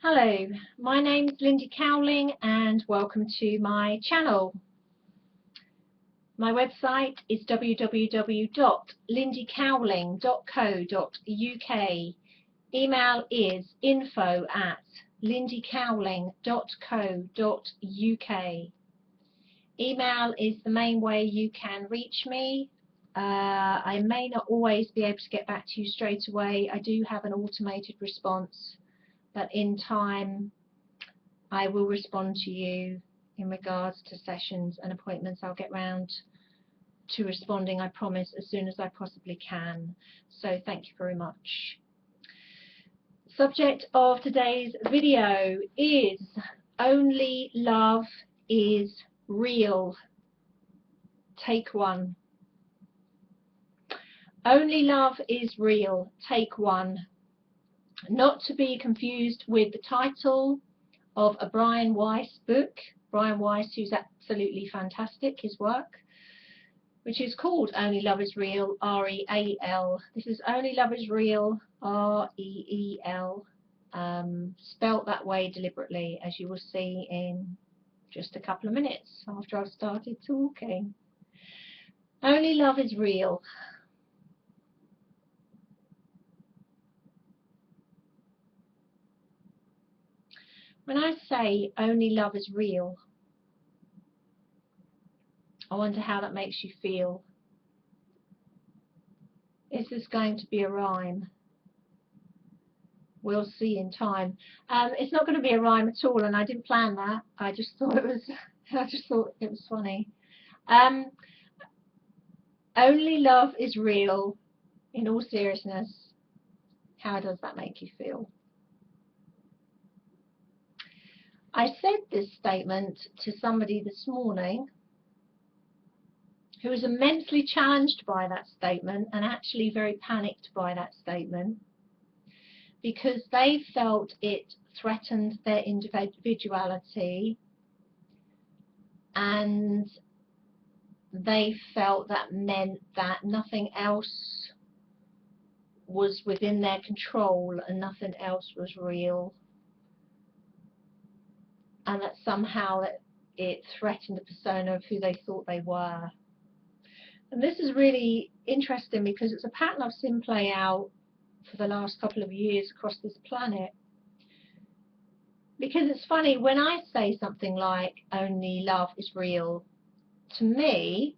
Hello, my name's Lindy Cowling and welcome to my channel. My website is www.lindycowling.co.uk. Email is info@lindycowling.co.uk. Email is the main way you can reach me. I may not always be able to get back to you straight away. I do have an automated response, but in time I will respond to you in regards to sessions and appointments. I'll get round to responding, I promise, as soon as I possibly can. So thank you very much. Subject of today's video is Only Love is Real. Take one. Only Love is Real. Take one. Not to be confused with the title of a Brian Weiss book. Brian Weiss, who's absolutely fantastic, his work, which is called Only Love is Real, R-E-A-L. This is Only Love is Real, R-E-E-L, spelt that way deliberately, as you will see in just a couple of minutes after I've started talking. Only Love is Real. When I say only love is real, I wonder how that makes you feel. Is this going to be a rhyme? We'll see in time. It's not going to be a rhyme at all, and I didn't plan that. I just thought it was funny. Only love is real. In all seriousness, how does that make you feel? I said this statement to somebody this morning who was immensely challenged by that statement and actually very panicked by that statement, because they felt it threatened their individuality, and they felt that meant that nothing else was within their control and nothing else was real, and that somehow it threatened the persona of who they thought they were. And this is really interesting because it's a pattern I've seen play out for the last couple of years across this planet. Because it's funny, when I say something like only love is real, to me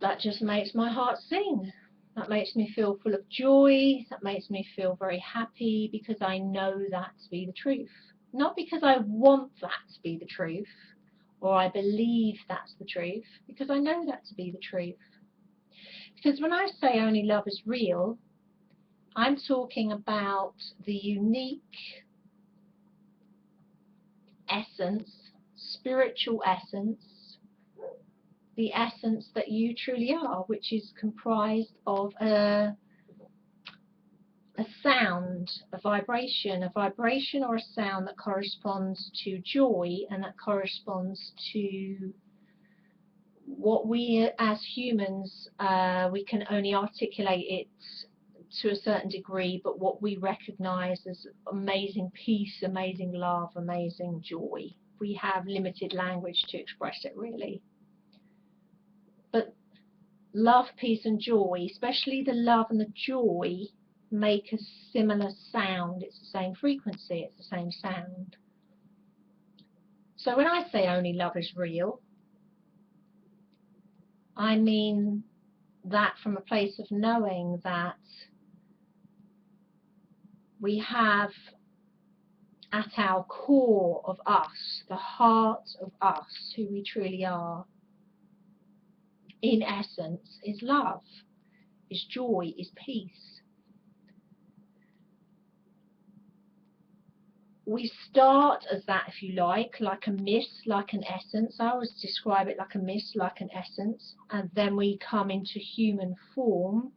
that just makes my heart sing. That makes me feel full of joy. That makes me feel very happy, because I know that to be the truth. Not because I want that to be the truth, or I believe that's the truth, because I know that to be the truth. Because when I say only love is real, I'm talking about the unique essence, spiritual essence, the essence that you truly are, which is comprised of a sound, a vibration or a sound that corresponds to joy, and that corresponds to what we as humans, we can only articulate it to a certain degree, but what we recognize as amazing peace, amazing love, amazing joy. We have limited language to express it, really. But love, peace and joy, especially the love and the joy, make a similar sound. It's the same frequency, it's the same sound. So when I say only love is real, I mean that from a place of knowing that we have at our core of us, the heart of us, who we truly are, in essence, is love, is joy, is peace. We start as that, if you like a mist, like an essence. I always describe it like a mist, like an essence, and then we come into human form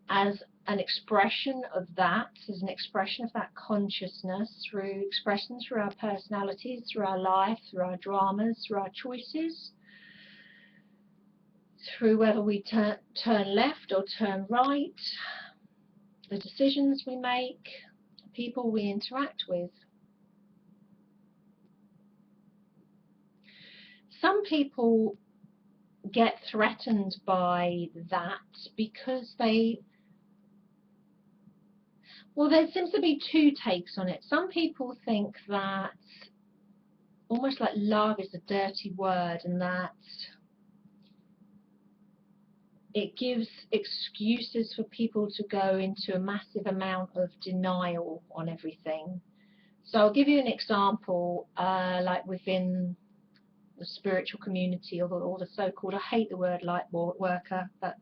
as an expression of that, as an expression of that consciousness, through expression through our personalities, through our life, through our dramas, through our choices, through whether we turn left or turn right, the decisions we make, the people we interact with. Some people get threatened by that because well, there seems to be two takes on it. Some people think that almost like love is a dirty word, and that it gives excuses for people to go into a massive amount of denial on everything. So I'll give you an example, like within the spiritual community, or the so-called, I hate the word light worker, but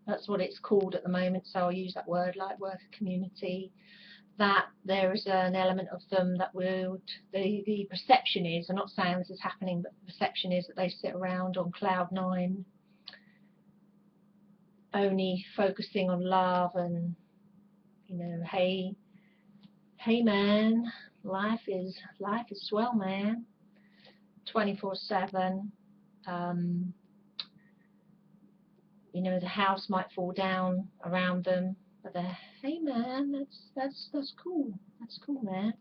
that's what it's called at the moment, so I'll use that word, light worker community, that there is an element of them that the perception is, I'm not saying this is happening, but the perception is that they sit around on cloud 9, only focusing on love and, you know, hey man, life is swell, man, 24/7. You know, the house might fall down around them, but they're, hey man, that's cool, man.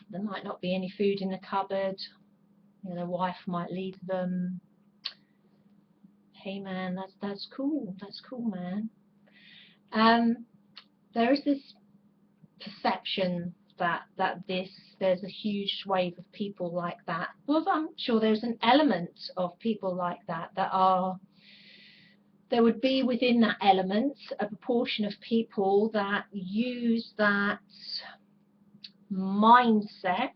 There might not be any food in the cupboard, you know, their wife might leave them, hey man, that's cool, man. There is this perception that there's a huge swathe of people like that. Well, I'm sure there's an element of people like that there would be within that element a proportion of people that use that mindset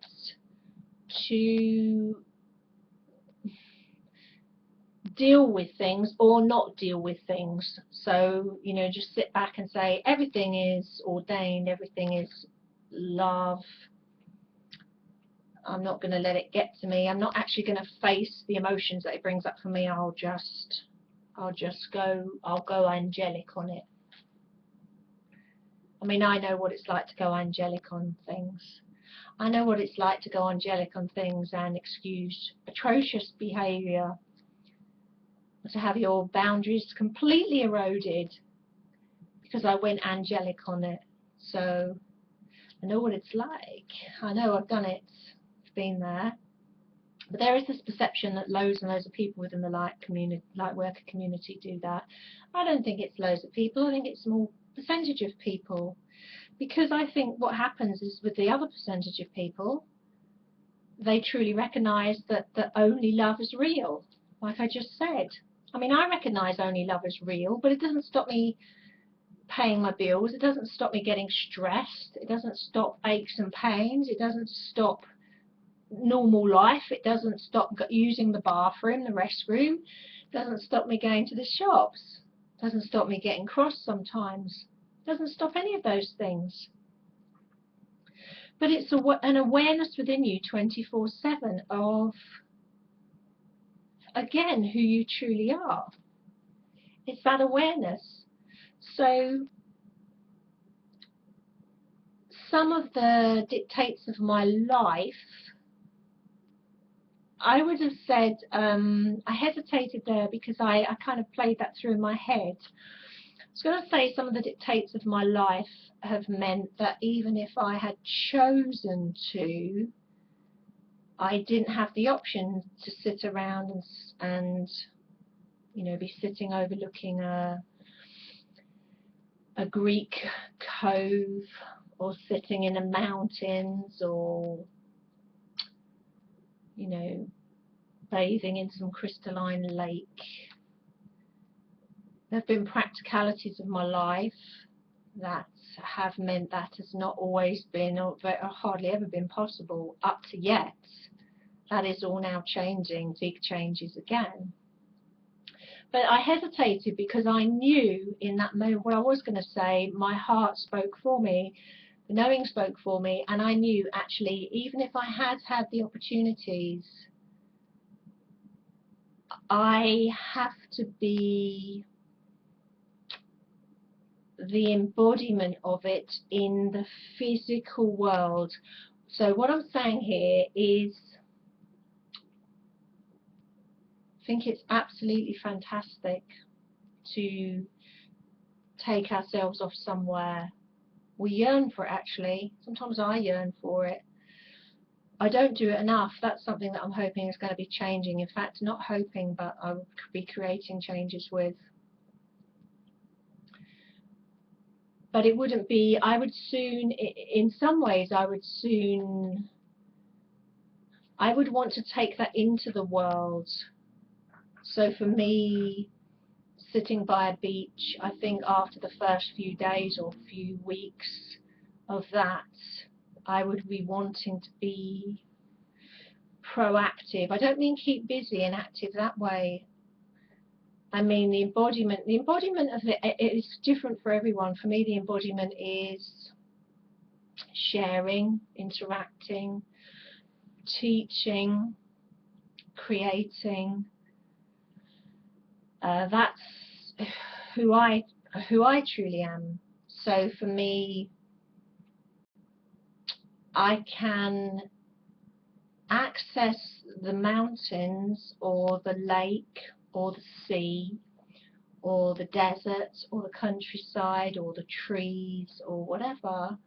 to deal with things or not deal with things. So, you know, just sit back and say everything is ordained, everything is love, I'm not going to let it get to me, I'm not actually going to face the emotions that it brings up for me, I'll go angelic on it. I mean, I know what it's like to go angelic on things. I know what it's like to go angelic on things and excuse atrocious behaviour, to have your boundaries completely eroded because I went angelic on it. So I know what it's like. I know I've done it. I've been there. But there is this perception that loads and loads of people within the light worker community do that. I don't think it's loads of people. I think it's a small percentage of people. Because I think what happens is with the other percentage of people, they truly recognise that only love is real. Like I just said. I mean, I recognise only love is real, but it doesn't stop me paying my bills. It doesn't stop me getting stressed. It doesn't stop aches and pains. It doesn't stop normal life. It doesn't stop using the bathroom, the restroom. It doesn't stop me going to the shops. It doesn't stop me getting cross sometimes. It doesn't stop any of those things. But it's an awareness within you 24/7 of, again, who you truly are. It's that awareness. So some of the dictates of my life, I would have said, I hesitated there because I kind of played that through in my head. I was going to say some of the dictates of my life have meant that even if I had chosen to, I didn't have the option to sit around and you know, be sitting overlooking a Greek cove, or sitting in the mountains, or, you know, bathing in some crystalline lake. There have been practicalities of my life that have meant that has not always been, or hardly ever been possible up to yet. That is all now changing, big changes again. But I hesitated because I knew in that moment what I was going to say. My heart spoke for me, the knowing spoke for me, and I knew actually even if I had had the opportunities, I have to be the embodiment of it in the physical world. So what I'm saying here is, I think it's absolutely fantastic to take ourselves off somewhere. We yearn for it, actually. Sometimes I yearn for it. I don't do it enough. That's something that I'm hoping is going to be changing. In fact, not hoping, but I will be creating changes with. But it wouldn't be, I would soon, in some ways, I would want to take that into the world. So for me, sitting by a beach, I think after the first few days or few weeks of that, I would be wanting to be proactive. I don't mean keep busy and active that way. I mean the embodiment of it is different for everyone. For me, the embodiment is sharing, interacting, teaching, creating. That's who I truly am. So for me, I can access the mountains or the lake or the sea or the desert or the countryside or the trees or whatever.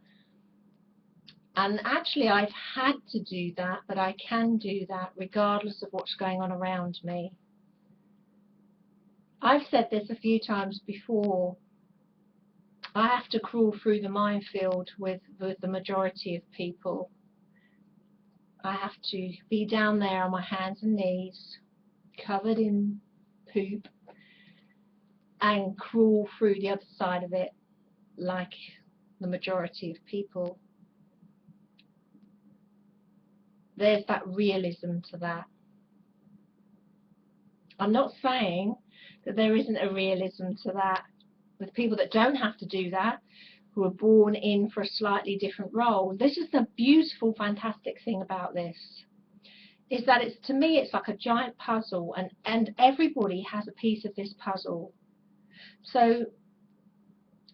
And actually I've had to do that, but I can do that regardless of what's going on around me. I've said this a few times before. I have to crawl through the minefield with the majority of people. I have to be down there on my hands and knees, covered in poop, and crawl through the other side of it like the majority of people. There's that realism to that. I'm not saying that there isn't a realism to that with people that don't have to do that, who are born in for a slightly different role. This is the beautiful, fantastic thing about this, is that it's, to me, it's like a giant puzzle, and everybody has a piece of this puzzle. So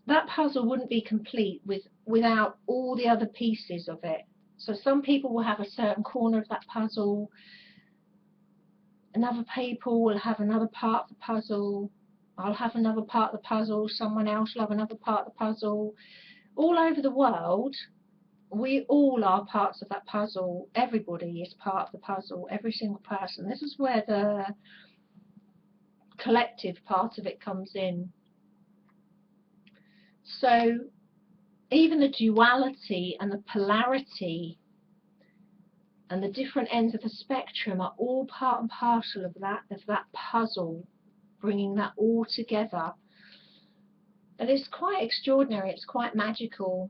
that puzzle wouldn't be complete without all the other pieces of it. So some people will have a certain corner of that puzzle, another people will have another part of the puzzle, I'll have another part of the puzzle, someone else will have another part of the puzzle. All over the world, we all are parts of that puzzle. Everybody is part of the puzzle, every single person. This is where the collective part of it comes in. So even the duality and the polarity and the different ends of the spectrum are all part and parcel of that puzzle, bringing that all together. And it's quite extraordinary, it's quite magical.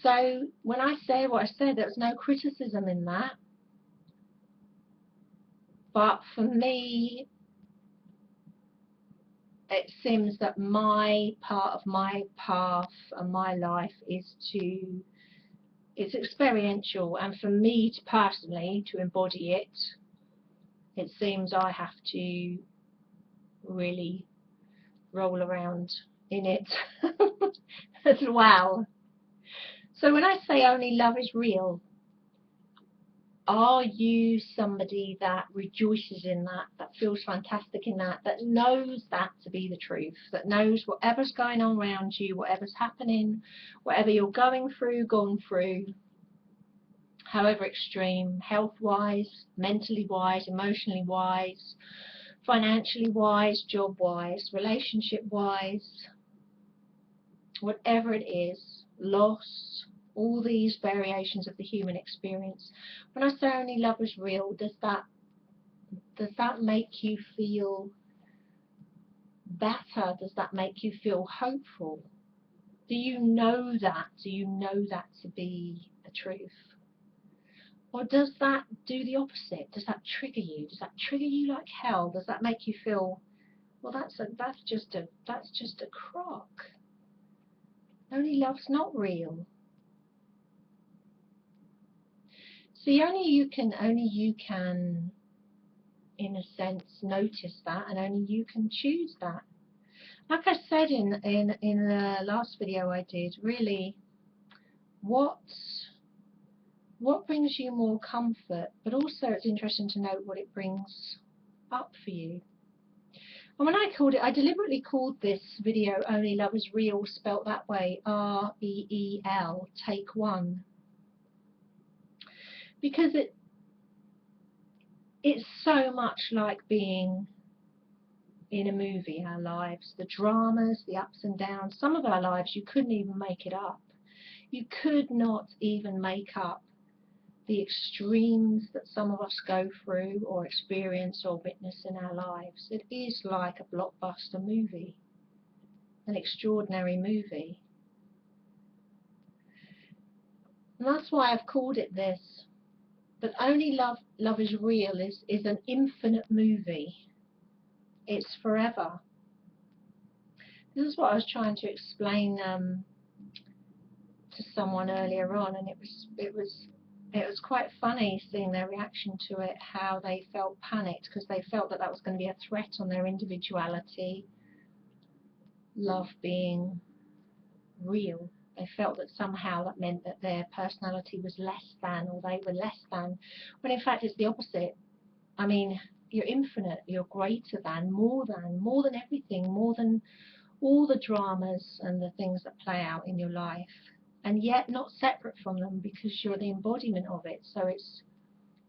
So when I say what I said, there's no criticism in that. But for me, it seems that my part of my path and my life is it's experiential, and for me to personally to embody it, it seems I have to really roll around in it as well. So when I say only love is real, are you somebody that rejoices in that, that feels fantastic in that, that knows that to be the truth, that knows whatever's going on around you, whatever's happening, whatever you're gone through, however extreme, health-wise, mentally-wise, emotionally-wise, financially-wise, job-wise, relationship-wise, whatever it is, loss, all these variations of the human experience. When I say only love is real, does that make you feel better? Does that make you feel hopeful? Do you know that? Do you know that to be the truth? Or does that do the opposite? Does that trigger you? Does that trigger you like hell? Does that make you feel, well, that's just a crock. Only love's not real. See, only you can, in a sense, notice that, and only you can choose that. Like I said in the last video I did, really, what brings you more comfort? But also, it's interesting to note what it brings up for you. And when I called it, I deliberately called this video Only Love Is Real, spelt that way, R-E-E-L, take one. Because it's so much like being in a movie, our lives, the dramas, the ups and downs. Some of our lives you couldn't even make it up. You could not even make up the extremes that some of us go through or experience or witness in our lives. It is like a blockbuster movie, an extraordinary movie. And that's why I've called it this. But Only Love Is Real is an infinite movie. It's forever. This is what I was trying to explain to someone earlier on, and it was quite funny seeing their reaction to it, how they felt panicked because they felt that that was going to be a threat on their individuality, love being real. They felt that somehow that meant that their personality was less than, or they were less than, when in fact it's the opposite. I mean, you're infinite, you're greater than, more than everything, more than all the dramas and the things that play out in your life, and yet not separate from them, because you're the embodiment of it. So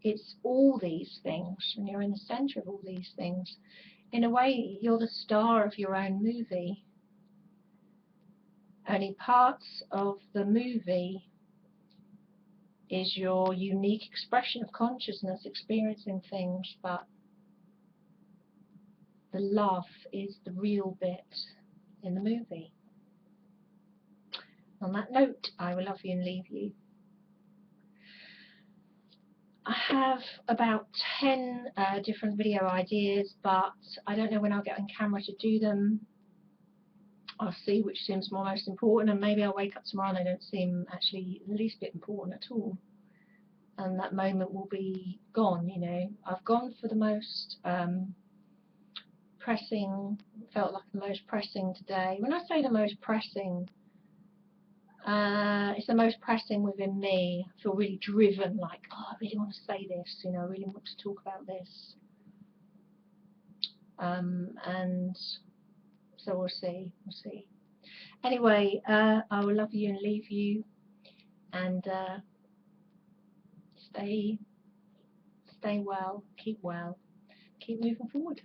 it's all these things, and you're in the center of all these things. In a way, you're the star of your own movie. Only parts of the movie is your unique expression of consciousness, experiencing things, but the love is the real bit in the movie. On that note, I will love you and leave you. I have about 10 different video ideas, but I don't know when I'll get on camera to do them. I'll see which seems most important, and maybe I'll wake up tomorrow and they don't seem actually the least bit important at all. And that moment will be gone, you know. I've gone for the most pressing, felt like the most pressing today. When I say the most pressing, it's the most pressing within me. I feel really driven, like, oh, I really want to say this, you know, I really want to talk about this. And so we'll see. Anyway, I will love you and leave you, and stay well, keep moving forward.